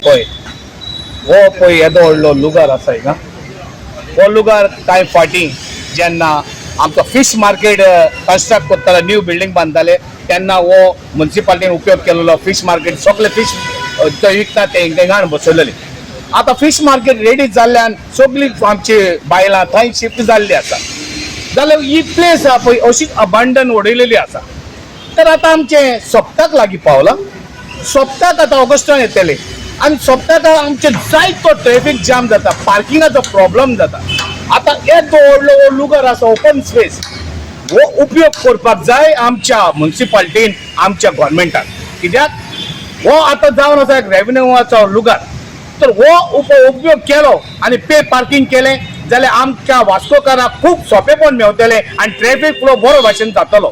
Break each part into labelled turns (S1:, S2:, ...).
S1: पळय हो पळय येदो व्हडलो लुगार आसा हिंगा. हो लुगार कांय फाटीं जेन्ना आमचो फिश मार्केट कंस्ट्रक्ट करताले, न्यू बिल्डींग बांदताले तेन्ना हो म्युन्सिपालिटीन उपयोग केलेलो. फिश मार्केट सगळे फिश विकता ते हिंगा बसयलेले. आतां फिश मार्केट रेडी जाल्ल्यान सगळीं आमची बायलां थंय शिफ्ट जाल्लीं आसा. जाल्यार ही प्लेस आहा पळय अशीच अबांडन उडयलेली आसा. तर आतां आमचें सप्तक लागीं पावलां. सप्तक आतां ऑगस्टान येतले आनी सप्तकाक आमचे जायतो ट्रॅफिक जाम जाता, पार्किंगाचो प्रॉब्लम जाता. आतां एक व्हडलो लुगार आसा ओपन स्पेस, हो उपयोग करपाक जाय आमच्या म्युन्सिपालिटीन, आमच्या गव्हर्मेंटान. कित्याक हो आतां जावन आसा एक रेव्हेन्यूवाचो लुगार. तर हो उपयोग केलो आनी पे पार्किंग केलें जाल्यार आमच्या वास्कोकारांक खूब सोंपेपण मेळटलें आनी ट्रॅफिक फ्लो बरो भाशेन जातलो.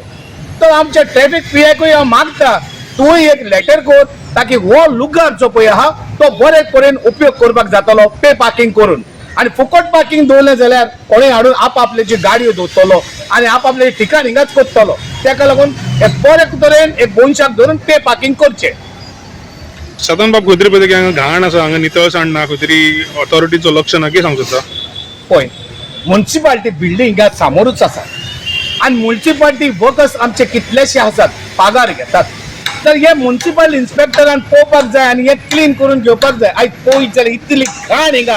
S1: तर आमच्या ट्रॅफिक पियाकूय हांव मागता तूंय एक लेटर कर ताकी हो लुगार जो पळय आहा तो बरे तरेन उपयोग करपाक जातलो पे पार्किंग करून. आनी फुकट पार्किंग दवरलें जाल्यार कोणें हाडून आपले जी गाडयो दवरतलो आनी आपले ठिकाण हिंगाच करतलो. ताका लागून एक बरे तरेन एक गोंयशाक धरून पे पार्किंग करचें.
S2: सदन बाब खंय तरी पळय हांगा घाण आसा, हांगा नितळसाण ना, खंय तरी ऑथॉरिटीचो लक्ष ना, कितें सांगू सोदता?
S1: पळय म्युन्सिपालिटी बिल्डींग हिंगा सामोरूच आसा आनी म्युन्सिपालिटी वर्कर्स आमचे कितलेशे आसात, पगार घेतात. तर हे म्युन्सिपल इन्स्पेक्टरान पळोवपाक जाय आनी हे क्लीन करून घेवपाक जाय. आयज पळयत जाल्यार इतली घाण हिंगा.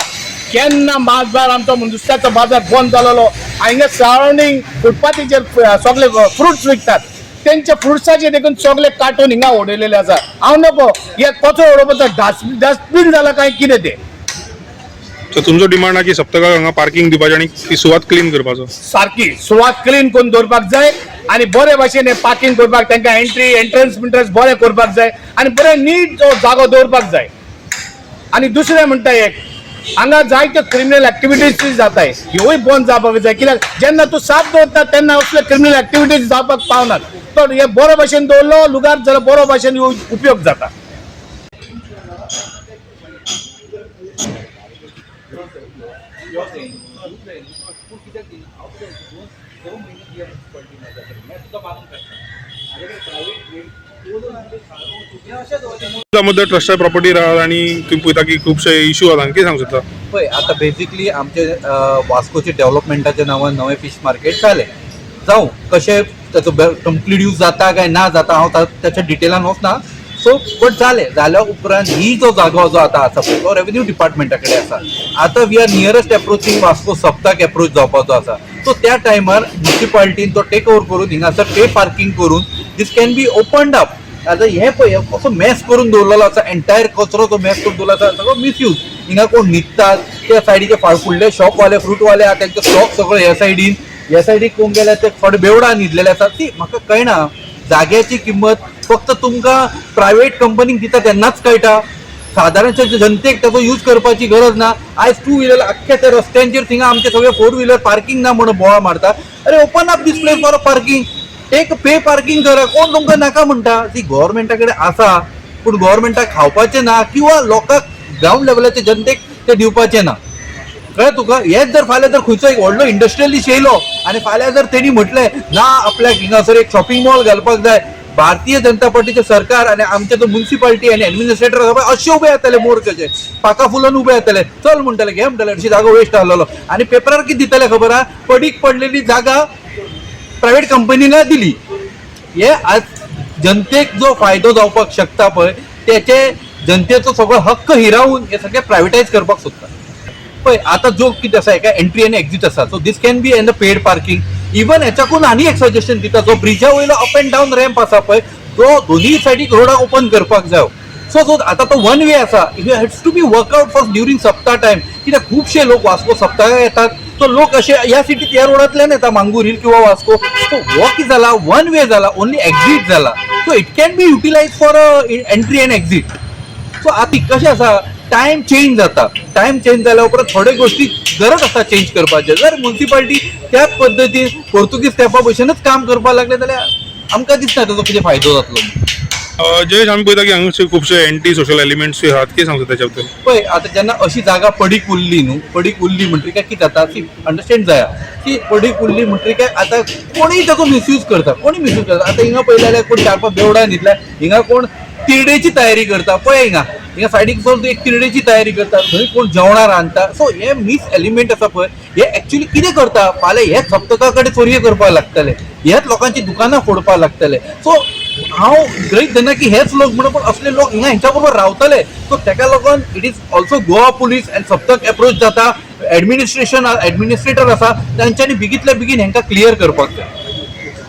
S1: केन्ना बाजार आमचो नुस्त्याचो बाजार बंद जालोलो आनी हिंगा सरावंडींग फुटपाथीचेर सगळे फ्रुट्स विकतात. तेंच्या फ्रुट्साचे देखून सगळे कार्टून हिंगा उडयलेले आसा. हांव नको हे कचरो उडोवपाचो डस्टबीन जाला काय कितें ते.
S2: सो तुमचो डिमांड आहा की सप्तकाक हांगा पार्किंग दिवपाचें आनी ती सुवात क्लीन करपाचो?
S1: सारकी सुवात क्लीन करून दवरपाक जाय आनी बरे भाशेन पार्किंग करपाक तांकां एंट्रन्स बरें करपाक जाय आनी बरें नीट जागो दवरपाक जाय. आनी दुसरें म्हणटा एक हांगा जायत्यो क्रिमिनल एक्टिविटीज जाताय, ह्योय बंद जावपाक जाय. कित्याक जेन्ना तूं साफ दवरता तेन्ना असले क्रिमिनल एक्टिविटीज जावपाक पावनात. तर हे बरो भाशेन दवरलो लुगार जाल्यार बरो भाशेन उपयोग जाता.
S2: मुद्दे ट्रस्टेड प्रॉपर्टी राहत आणि तुम्ही पळयता की खूपशे इश्यू आसा, कितें सांगू सोदता?
S3: पळय आतां बेजिकली आमचे वास्कोचे डेव्हलपमेंटाच्या नांवान नवें फिश मार्केट जालें. जावं कशें ताचो कंप्लीट यूज जाता काय ना जाता हांव त्याच्या डिटेलान वचना. सो बट जाल्या उपरांत ही जो जागो जो आतां आसा पळय तो रेव्हेन्यू डिपार्टमेंटा कडेन आसा. आतां वी आर नियरस्ट एप्रोचींग वास्को सप्तक एप्रोच जावपाचो आसा. सो त्या टायमार म्युन्सिपालिटीन तो टेक ओवर करून हिंगासर पे पार्किंग करून दीस कॅन बी ओपन्ड अप. आतां हे पळय कसो मॅस करून दवरलेलो आसा, एंटायर कचरो जो मॅस करून दवरलो आसा सगळो मिसयूज. हिंगा कोण न्हिदतात त्या सायडीचे फुडले शॉपवाले फ्रूटवाले आहा तांचो स्टॉक सगळो ह्या सायडीक कोण गेल्यार ते थोडे बेवडा न्हिदलेले आसात. ती म्हाका कळना जाग्याची किंमत फक्त तुमकां प्रायवेट कंपनीक दिता तेन्नाच कळटा. सादारण जनतेक ताचो यूज करपाची गरज ना. आयज टू व्हिलर अख्ख्या त्या रस्त्यांचेर थिंगा आमचे सगळे फोर व्हिलर पार्किंग ना म्हणून बोवाळ मारता. अरे open up this place for parking, एक पे पार्किंग करा. कोण तुमकां नाका म्हणटा? ती गव्हर्मेंटा कडेन आसा पूण गव्हर्मेंटाक खावपाचें ना किंवा लोकांक ग्राउंड लेवलाच्या जनतेक ते दिवपाचें ना. कळ्ळें तुका? हेच जर फाल्यां जर खंयचो एक व्हडलो इंडस्ट्रियलिस्ट येयलो आनी फाल्यां जर तेणी म्हटलें ना आपल्याक हिंगासर एक शॉपिंग मॉल घालपाक जाय, भारतीय जनता पार्टीचे सरकार आनी आमचे जो म्युन्सिपालिटी आनी एडमिनिस्ट्रेटर आसा अशे उबे जाताले मोर्चाचे, पाका फुलोवन उबे जाताले. चल म्हणटाले घे म्हणटाले हरशी जागो वेस्ट आहलो आनी पेपरार कितें दिताले खबर आहा? पडीक पडलेली जागा प्रायवेट कंपनीन दिली. हे आज जनतेक जो फायदो जावपाक शकता पळय त्याचे जनतेचो सगळो हक्क हिरावून हे सगळे प्रायवेटायज करपाक सोदता. पळय आतां जो कितें आसा एका एंट्री आनी एक्झिट आसा. So this can be in the paid parking. Even हेच्याकून आनी एक सजेशन दिता, जो ब्रिजा वयलो अप एंड डावन रॅम्प आसा पळय तो दोनूय सायडीक रोडाक ओपन करपाक जाय. सो आतां तो वन वे आसा. It has to be workout for during सप्ता टायम. कित्याक खुबशे लोक वास्को सप्तकाक येतात. तो लोक असे ह्या सिटीत ह्या रोडांतल्यान येता, मांगूर हिल किंवा वास्को. सो हो कितें जाला, वन वे जाला, ओन्ली एक्झिट जाला. So it can be utilise for entry end exit. So आतां कशें आसा टायम चेंज जाता. टायम चेंज जाल्या उपरांत थोड्यो गोष्टी गरज आसा चेंज करपाचे. जर म्युन्सिपालिटी त्याच पद्दतीन पोर्तुगीज स्टॅफा भशेनच काम करपाक लागले जाल्यार आमकां दिसना ताचो कितें फायदो जातलो.
S2: जयेश आमी पळयता की हांगाचे खुबशे एंटी सोशल एलिमेंट्स आहात कितें सांगता त्याच्या बद्दल
S3: पळय आतां जेन्ना अशी जागा पडीक उरली न्हू पडीक उरली म्हणटरी काय कितें जाता ती अंडरस्टँड जाया की पडीक उरली म्हणटरी काय आतां कोणीय ताचो मिसयूज करता कोणी मिसयूज करता आतां हिंगा पळयलें जाल्यार कोण 4-5 बेवडा न्हिदल्या हिंगा कोण तिरडेची तयारी करता पळय हिंगा सायडीक वचून एक तिरडेची तयारी करता थंय कोण जेवणां रांदता सो हे मिस एलिमेंट आसा पळय हे एक्चुअली कितें करता फाल्यां हेच सप्तका कडेन चोरये करपाक लागतले हेच लोकांची दुकानां फोडपाक लागतले सो हांव गृहीत धरना की हेच लोक म्हणून पण असले लोक हिंगा हेंच्या बरोबर रावतले सो तेका लागून it is also Goa police and सप्तक एप्रोच जाता एडमिनिस्ट्रेटर आसा तांच्यांनी बेगींतल्या बेगीन हेंकां क्लियर करपाक जाय